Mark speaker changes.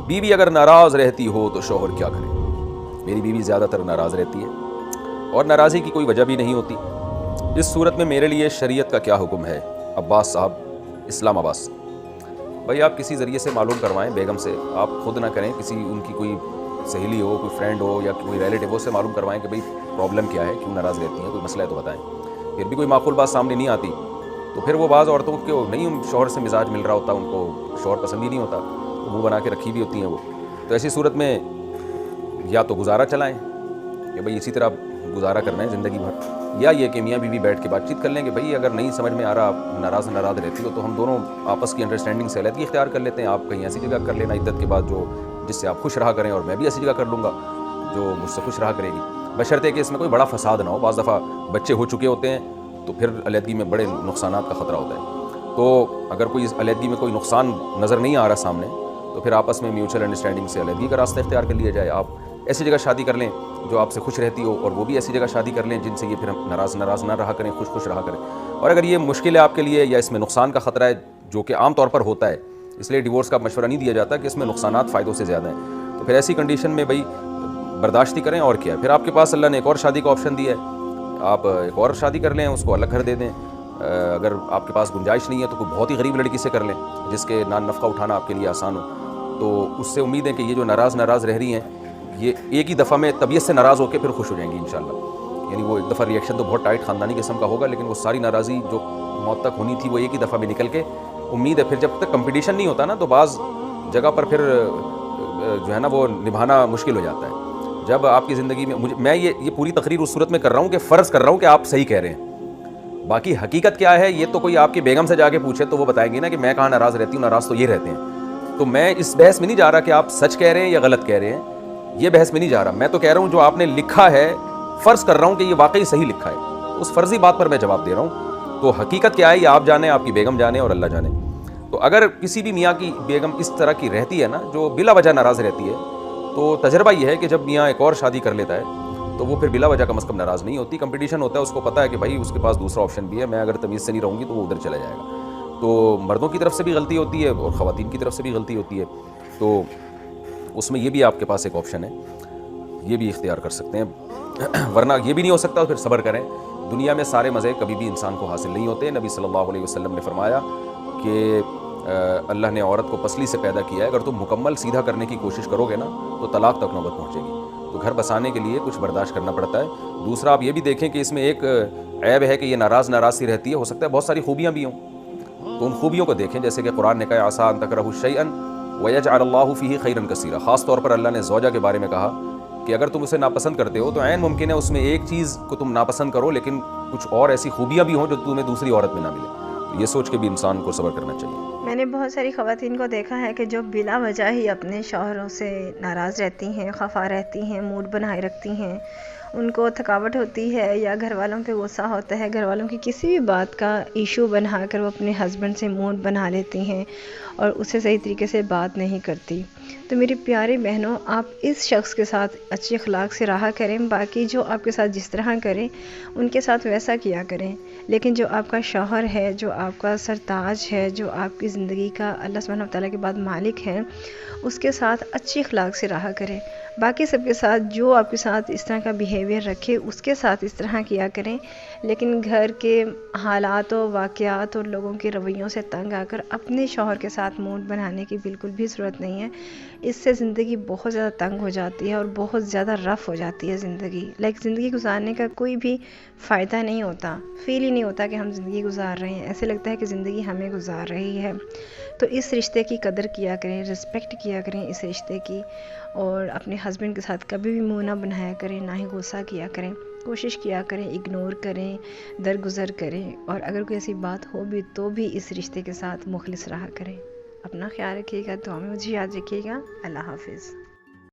Speaker 1: بیوی اگر ناراض رہتی ہو تو شوہر کیا کرے؟ میری بیوی زیادہ تر ناراض رہتی ہے اور ناراضی کی کوئی وجہ بھی نہیں ہوتی. اس صورت میں میرے لیے شریعت کا کیا حکم ہے؟ عباس صاحب اسلام آباد سے. بھائی آپ کسی ذریعے سے معلوم کروائیں بیگم سے, آپ خود نہ کریں, کسی ان کی کوئی سہیلی ہو, کوئی فرینڈ ہو یا کوئی ریلیٹیو ہو سے معلوم کروائیں کہ بھئی پرابلم کیا ہے, کیوں ناراض رہتی ہیں, کوئی مسئلہ ہے تو بتائیں. پھر بھی کوئی معقول بات سامنے نہیں آتی تو پھر وہ بعض عورتوں کو نہیں شوہر سے مزاج مل رہا ہوتا, ان کو شوہر پسند ہی نہیں ہوتا, تو منہ بنا کے رکھی بھی ہوتی ہیں وہ. تو ایسی صورت میں یا تو گزارا چلائیں کہ بھئی اسی طرح گزارا کرنا ہے زندگی بھر, یا یہ کہ میاں بیوی بیٹھ کے بات چیت کر لیں کہ بھئی اگر نہیں سمجھ میں آ رہا, آپ ناراض رہتی ہو, تو ہم دونوں آپس کی انڈرسٹینڈنگ سے علیحدگی اختیار کر لیتے ہیں. آپ کہیں ایسی جگہ کر لینا عدت کے بعد جو جس سے آپ خوش رہا کریں, اور میں بھی ایسی جگہ کر لوں گا جو مجھ سے خوش رہا کرے گی, بشرطے کہ اس میں کوئی بڑا فساد نہ ہو. بعض دفعہ بچے ہو چکے ہوتے ہیں تو پھر علیحدگی میں بڑے نقصانات کا خطرہ ہوتا ہے. تو اگر کوئی اس علیحدگی میں کوئی نقصان نظر نہیں آ رہا سامنے, تو پھر آپس میں میوچل انڈرسٹینڈنگ سے علیحدگی کا راستہ اختیار کر لیا جائے. آپ ایسی جگہ شادی کر لیں جو آپ سے خوش رہتی ہو, اور وہ بھی ایسی جگہ شادی کر لیں جن سے یہ پھر ناراض نہ رہا کریں, خوش رہا کریں. اور اگر یہ مشکل ہے آپ کے لیے یا اس میں نقصان کا خطرہ ہے, جو کہ عام طور پر ہوتا ہے, اس لیے ڈیورس کا مشورہ نہیں دیا جاتا کہ اس میں نقصانات فائدوں سے زیادہ ہیں, تو پھر ایسی کنڈیشن میں بھائی برداشت ہی کریں. اور کیا ہے, پھر آپ کے پاس اللہ نے ایک اور شادی کا آپشن دیا ہے, آپ ایک اور شادی کر لیں, اس کو الگ گھر دے دیں. اگر آپ کے پاس گنجائش نہیں ہے تو کوئی بہت ہی غریب لڑکی سے کر لیں جس کے نان نفقہ اٹھانا آپ کے لیے آسان ہو. تو اس سے امید ہے کہ یہ جو ناراض رہ رہی ہیں, یہ ایک ہی دفعہ میں طبیعت سے ناراض ہو کے پھر خوش ہو جائیں گی انشاءاللہ. یعنی وہ ایک دفعہ ریئیکشن تو بہت ٹائٹ خاندانی قسم کا ہوگا, لیکن وہ ساری ناراضی جو موت تک ہونی تھی وہ ایک ہی دفعہ میں نکل کے, امید ہے پھر جب تک کمپٹیشن نہیں ہوتا نا, تو بعض جگہ پر پھر جو ہے نا وہ نبھانا مشکل ہو جاتا ہے. جب آپ کی زندگی میں میں یہ پوری تقریر اس صورت میں کر رہا ہوں کہ فرض کر رہا ہوں کہ آپ صحیح کہہ رہے ہیں. باقی حقیقت کیا ہے یہ تو کوئی آپ کی بیگم سے جا کے پوچھے تو وہ بتائیں گے نا کہ میں کہاں ناراض رہتی ہوں, ناراض تو یہ رہتے ہیں. تو میں اس بحث میں نہیں جا رہا کہ آپ سچ کہہ رہے ہیں یا غلط کہہ رہے ہیں, یہ بحث میں نہیں جا رہا. میں تو کہہ رہا ہوں جو آپ نے لکھا ہے, فرض کر رہا ہوں کہ یہ واقعی صحیح لکھا ہے, اس فرضی بات پر میں جواب دے رہا ہوں. تو حقیقت کیا ہے یہ آپ جانیں, آپ کی بیگم جانے اور اللہ جانے. تو اگر کسی بھی میاں کی بیگم اس طرح کی رہتی ہے نا جو بلا وجہ ناراض رہتی ہے, تو تجربہ یہ ہے کہ جب میاں ایک اور شادی کر لیتا ہے تو وہ پھر بلا وجہ کم از کم ناراض نہیں ہوتی. کمپٹیشن ہوتا ہے, اس کو پتہ ہے کہ بھائی اس کے پاس دوسرا آپشن بھی ہے, میں اگر تمیز سے نہیں رہوں گی تو وہ ادھر چلا جائے گا. تو مردوں کی طرف سے بھی غلطی ہوتی ہے اور خواتین کی طرف سے بھی غلطی ہوتی ہے. تو اس میں یہ بھی آپ کے پاس ایک آپشن ہے, یہ بھی اختیار کر سکتے ہیں. ورنہ یہ بھی نہیں ہو سکتا, پھر صبر کریں. دنیا میں سارے مزے کبھی بھی انسان کو حاصل نہیں ہوتے. نبی صلی اللہ علیہ وسلم نے فرمایا کہ اللہ نے عورت کو پسلی سے پیدا کیا ہے, اگر تم مکمل سیدھا کرنے کی کوشش کرو گے نا تو طلاق تک نوبت پہنچے گی. تو گھر بسانے کے لیے کچھ برداشت کرنا پڑتا ہے. دوسرا آپ یہ بھی دیکھیں کہ اس میں ایک عیب ہے کہ یہ ناراض سی رہتی ہے, ہو سکتا ہے بہت ساری خوبیاں بھی ہوں, تو ان خوبیوں کو دیکھیں. جیسے کہ قرآن نے کہا عسیٰ ان تکرہوا شیئا ویجعل اللہ فیہ خیرا کثیرا. خاص طور پر اللہ نے زوجہ کے بارے میں کہا کہ اگر تم اسے ناپسند کرتے ہو تو عین ممکن ہے اس میں ایک چیز کو تم ناپسند کرو لیکن کچھ اور ایسی خوبیاں بھی ہوں جو تمہیں دوسری عورت میں نہ ملے. تو یہ سوچ کے بھی انسان کو صبر کرنا چاہیے.
Speaker 2: میں نے بہت ساری خواتین کو دیکھا ہے کہ جو بلا وجہ ہی اپنے شوہروں سے ناراض رہتی ہیں, خفا رہتی ہیں, موڈ بنائے رکھتی ہیں. ان کو تھکاوٹ ہوتی ہے یا گھر والوں پہ غصہ ہوتا ہے, گھر والوں کی کسی بھی بات کا ایشو بنا کر وہ اپنے ہسبینڈ سے موڈ بنا لیتی ہیں اور اسے صحیح طریقے سے بات نہیں کرتی. تو میری پیاری بہنوں, آپ اس شخص کے ساتھ اچھے اخلاق سے رہا کریں, باقی جو آپ کے ساتھ جس طرح کریں ان کے ساتھ ویسا کیا کریں. لیکن جو آپ کا شوہر ہے, جو آپ کا سرتاج ہے, جو آپ کی زندگی کا اللہ سبحانہ وتعالیٰ کے بعد مالک ہے, اس کے ساتھ اچھی اخلاق سے رہا کریں. باقی سب کے ساتھ جو آپ کے ساتھ اس طرح کا بیہیویئر رکھے اس کے ساتھ اس طرح کیا کریں. لیکن گھر کے حالات و واقعات اور لوگوں کے رویوں سے تنگ آ کر اپنے شوہر کے ساتھ موڈ بنانے کی بالکل بھی ضرورت نہیں ہے. اس سے زندگی بہت زیادہ تنگ ہو جاتی ہے اور بہت زیادہ رف ہو جاتی ہے زندگی. زندگی گزارنے کا کوئی بھی فائدہ نہیں ہوتا, فیل ہی نہیں ہوتا کہ ہم زندگی گزار رہے ہیں, ایسے لگتا ہے کہ زندگی ہمیں گزار رہی ہے. تو اس رشتے کی قدر کیا کریں, رسپیکٹ کیا کریں اس رشتے کی, اور اپنے ہسبینڈ کے ساتھ کبھی بھی منہ نہ بنایا کریں, نہ ہی غصہ کیا کریں. کوشش کیا کریں, اگنور کریں, درگزر کریں, اور اگر کوئی ایسی بات ہو بھی تو بھی اس رشتے کے ساتھ مخلص رہا کریں. اپنا خیال رکھیے گا, دعا میں مجھے یاد رکھیے گا. اللہ حافظ.